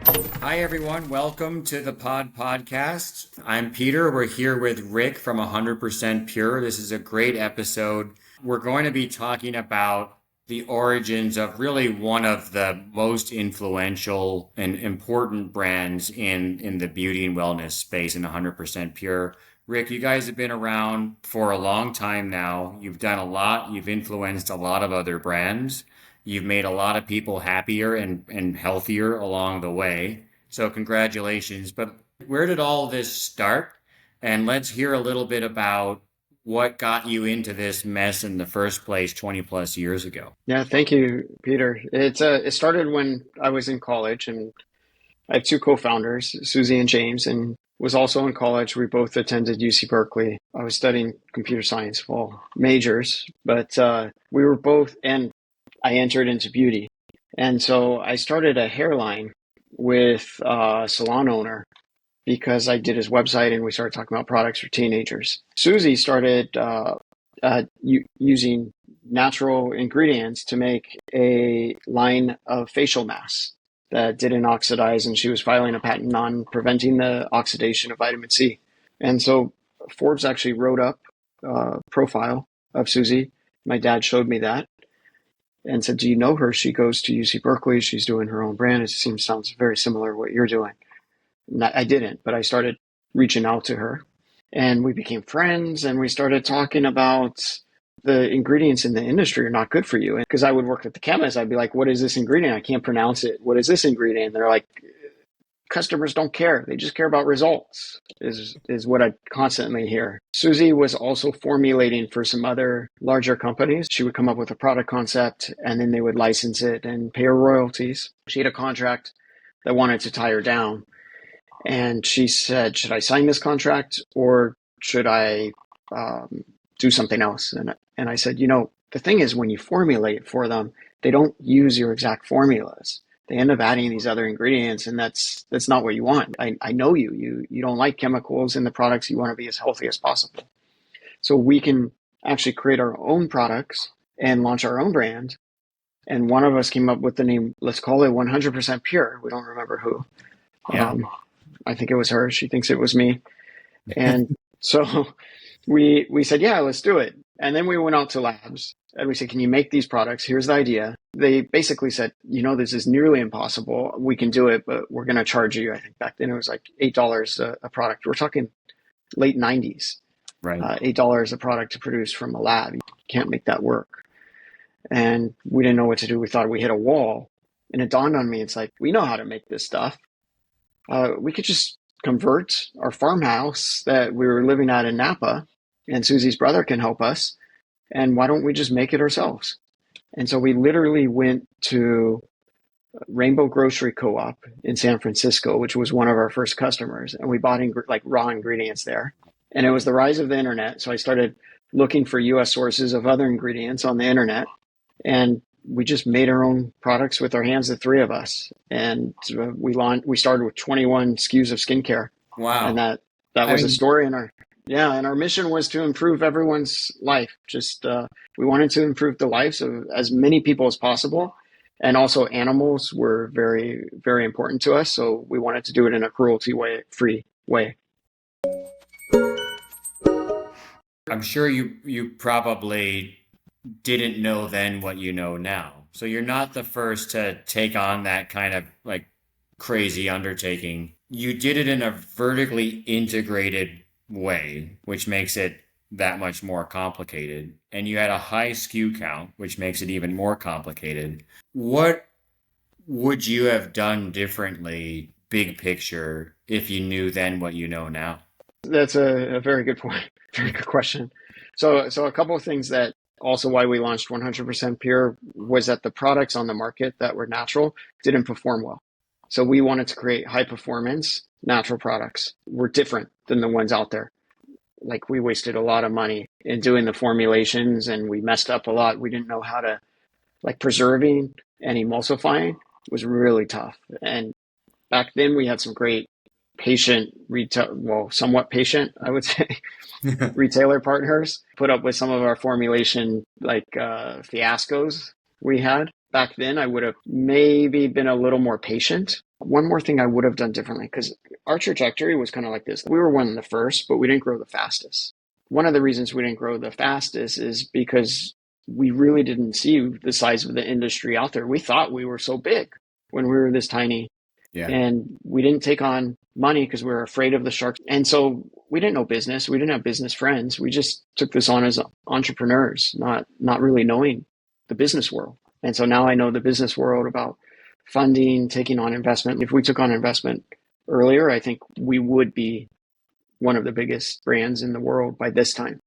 Hi, everyone. Welcome to the Pod Podcast. I'm Peter. We're here with Rick from 100% Pure. This is a great episode. We're going to be talking about the origins of really one of the most influential and important brands in the beauty and wellness space in 100% Pure. Rick, you guys have been around for a long time now. You've done a lot. You've influenced a lot of other brands. You've made a lot of people happier and healthier along the way. So congratulations. But where did all this start? And let's hear a little bit about what got you into this mess in the first place 20 plus years ago. Yeah, thank you, Peter. It started when I was in college, and I have two co-founders, Susie and James, and was also in college. We both attended UC Berkeley. I was studying computer science, well, majors, but we were both, and I entered into beauty. And so I started a hairline with a salon owner because I did his website and we started talking about products for teenagers. Susie started using natural ingredients to make a line of facial masks that didn't oxidize, and she was filing a patent on preventing the oxidation of vitamin C. And so Forbes actually wrote up a profile of Susie. My dad showed me that and said, "Do you know her? She goes to UC Berkeley. She's doing her own brand. It sounds very similar to what you're doing." And I didn't, but I started reaching out to her and we became friends and we started talking about the ingredients in the industry are not good for you. Because I would work at the chemist, I'd be like, "What is this ingredient? I can't pronounce it. What is this ingredient?" And they're like, "Customers don't care. They just care about results," is what I constantly hear. Susie was also formulating for some other larger companies. She would come up with a product concept and then they would license it and pay her royalties. She had a contract that wanted to tie her down. And she said, "Should I sign this contract or should I do something else?" And I said, the thing is, when you formulate for them, they don't use your exact formulas. They end up adding these other ingredients, and that's not what you want. I know you don't like chemicals in the products. You want to be as healthy as possible. So we can actually create our own products and launch our own brand. And one of us came up with the name, let's call it 100% Pure. We don't remember who. Yeah. I think it was her. She thinks it was me. And so we said, "Yeah, let's do it." And then we went out to labs and we said, "Can you make these products? Here's the idea." They basically said, "This is nearly impossible. We can do it, but we're going to charge you." I think back then it was like $8 a product. We're talking late 90s, Right. $8 a product to produce from a lab. You can't make that work. And we didn't know what to do. We thought we hit a wall. And it dawned on me, it's like, we know how to make this stuff. We could just convert our farmhouse that we were living at in Napa, and Susie's brother can help us. And why don't we just make it ourselves? And so we literally went to Rainbow Grocery Co-op in San Francisco, which was one of our first customers, and we bought like raw ingredients there. And it was the rise of the internet, so I started looking for U.S. sources of other ingredients on the internet, and we just made our own products with our hands, the three of us. And we started with 21 SKUs of skincare. And Wow. that I was a mean, story and our mission was to improve everyone's life. Just, we wanted to improve the lives of as many people as possible. And also animals were very, very important to us. So we wanted to do it in a free way. I'm sure you probably didn't know then what you know now. So you're not the first to take on that kind of like crazy undertaking. You did it in a vertically integrated way, which makes it that much more complicated. And you had a high SKU count, which makes it even more complicated. What would you have done differently, big picture, if you knew then what you know now? That's a very good point. Very good question. So a couple of things that also why we launched 100% Pure was that the products on the market that were natural didn't perform well. So we wanted to create high performance natural products. We're different than the ones out there. Like, we wasted a lot of money in doing the formulations and we messed up a lot. We didn't know how to, like, preserving and emulsifying was really tough. And back then we had some great patient retail, well, somewhat patient, I would say, retailer partners put up with some of our formulation fiascos we had. Back then, I would have maybe been a little more patient One more thing I would have done differently, because our trajectory was kind of like this. We were one of the first, but we didn't grow the fastest. One of the reasons we didn't grow the fastest is because we really didn't see the size of the industry out there. We thought we were so big when we were this tiny. Yeah. And we didn't take on money because we were afraid of the sharks. And so we didn't know business. We didn't have business friends. We just took this on as entrepreneurs, not really knowing the business world. And so now I know the business world about funding, taking on investment. If we took on investment earlier, I think we would be one of the biggest brands in the world by this time.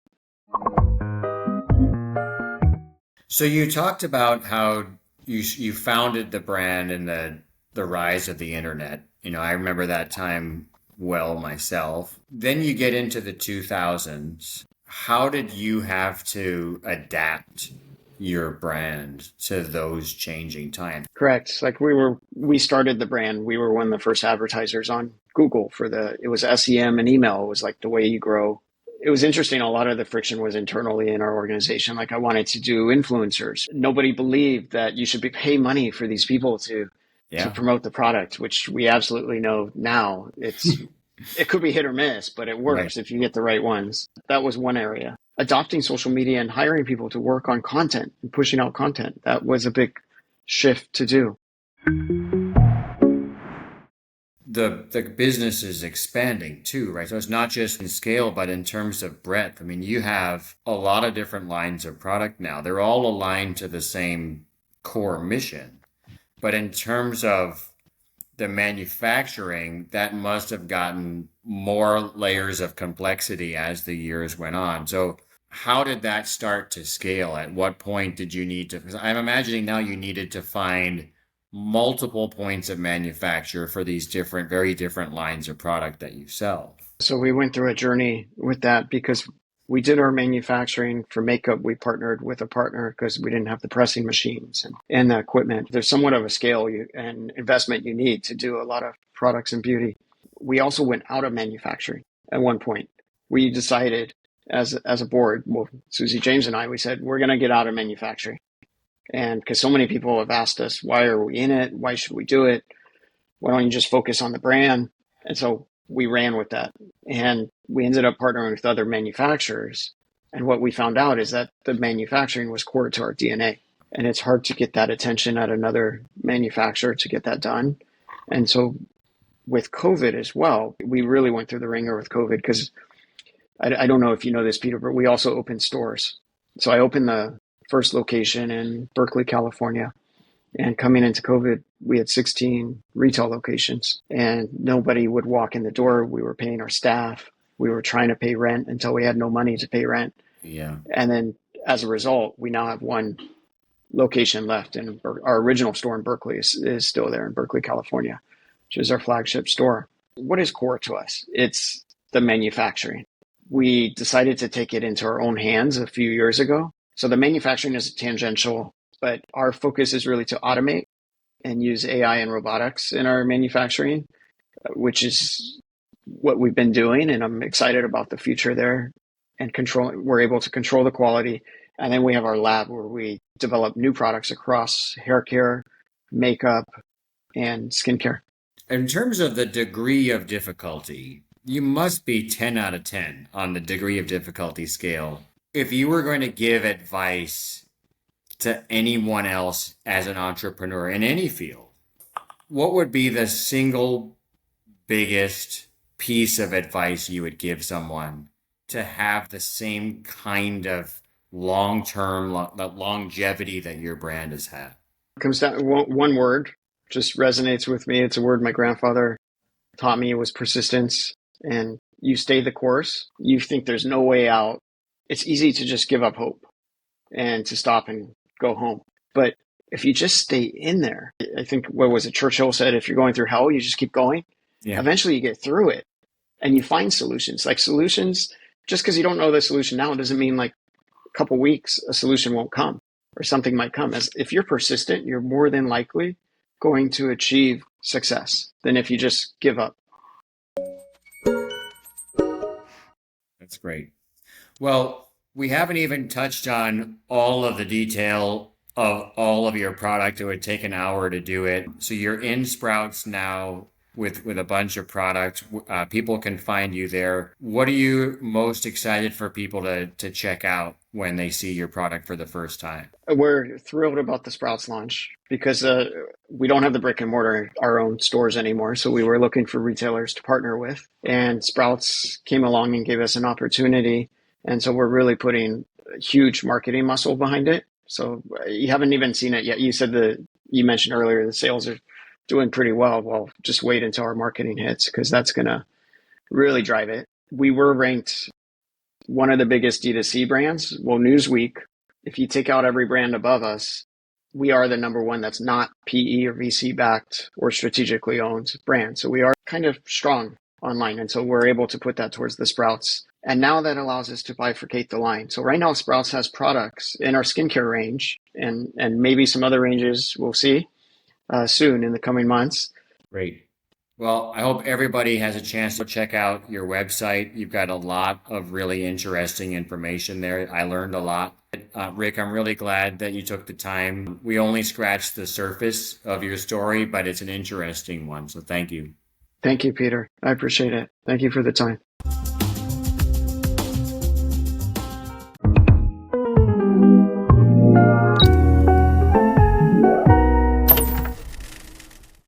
So you talked about how you founded the brand and the rise of the internet. I remember that time well myself. Then you get into the 2000s. How did you have to adapt your brand to those changing times? Correct. Like we started the brand. We were one of the first advertisers on Google it was SEM and email. It was like the way you grow. It was interesting. A lot of the friction was internally in our organization. Like I wanted to do influencers. Nobody believed that you should pay money for these people to promote the product, which we absolutely know now. It could be hit or miss, but it works if you get the right ones. That was one area. Adopting social media and hiring people to work on content and pushing out content. That was a big shift to do. The business is expanding too, right? So it's not just in scale, but in terms of breadth. I mean, you have a lot of different lines of product now. They're all aligned to the same core mission. But in terms of the manufacturing, that must have gotten more layers of complexity as the years went on. So how did that start to scale? At what point did you need to, because I'm imagining now you needed to find multiple points of manufacture for these very different lines of product that you sell. So we went through a journey with that because we did our manufacturing for makeup. We partnered with a partner because we didn't have the pressing machines and the equipment. There's somewhat of a scale and investment you need to do a lot of products in beauty. We also went out of manufacturing at one point. We decided as a board, well, Susie James and I, we said, we're going to get out of manufacturing. And because so many people have asked us, why are we in it? Why should we do it? Why don't you just focus on the brand? And so we ran with that. And we ended up partnering with other manufacturers. And what we found out is that the manufacturing was core to our DNA. And it's hard to get that attention at another manufacturer to get that done. And so with COVID as well, we really went through the ringer with COVID because I don't know if you know this, Peter, but we also opened stores. So I opened the first location in Berkeley, California. And coming into COVID, we had 16 retail locations and nobody would walk in the door. We were paying our staff. We were trying to pay rent until we had no money to pay rent. Yeah. And then as a result, we now have one location left. And our original store in Berkeley is still there in Berkeley, California, which is our flagship store. What is core to us? It's the manufacturing. We decided to take it into our own hands a few years ago. So the manufacturing is tangential, but our focus is really to automate and use AI and robotics in our manufacturing, which is what we've been doing. And I'm excited about the future there and we're able to control the quality. And then we have our lab where we develop new products across hair care, makeup, and skincare. In terms of the degree of difficulty, you must be 10 out of 10 on the degree of difficulty scale. If you were going to give advice to anyone else as an entrepreneur in any field, what would be the single biggest piece of advice you would give someone to have the same kind of long-term longevity that your brand has had? It comes down to one word, just resonates with me. It's a word my grandfather taught me. It was persistence. And you stay the course. You think there's no way out. It's easy to just give up hope and to stop and go home. But if you just stay in there, I think, what was it? Churchill said, if you're going through hell, you just keep going. Yeah. Eventually you get through it and you find solutions. Like solutions, just because you don't know the solution now, doesn't mean like a couple weeks, a solution won't come or something might come. If you're persistent, you're more than likely going to achieve success than if you just give up. That's great. Well, we haven't even touched on all of the detail of all of your product. It would take an hour to do it. So you're in Sprouts now with a bunch of products. People can find you there. What are you most excited for people to check out when they see your product for the first time? We're thrilled about the Sprouts launch because we don't have the brick and mortar, our own stores anymore. So we were looking for retailers to partner with, and Sprouts came along and gave us an opportunity. And so we're really putting a huge marketing muscle behind it. So you haven't even seen it yet. You mentioned earlier the sales are doing pretty well. Well, just wait until our marketing hits because that's going to really drive it. We were ranked one of the biggest D2C brands. Well, Newsweek, if you take out every brand above us, we are the number one that's not PE or VC backed or strategically owned brand. So we are kind of strong online. And so we're able to put that towards the Sprouts. And now that allows us to bifurcate the line. So right now, Sprouts has products in our skincare range and maybe some other ranges we'll see soon in the coming months. Great. Well, I hope everybody has a chance to check out your website. You've got a lot of really interesting information there. I learned a lot. Rick, I'm really glad that you took the time. We only scratched the surface of your story, but it's an interesting one. So thank you. Thank you, Peter. I appreciate it. Thank you for the time.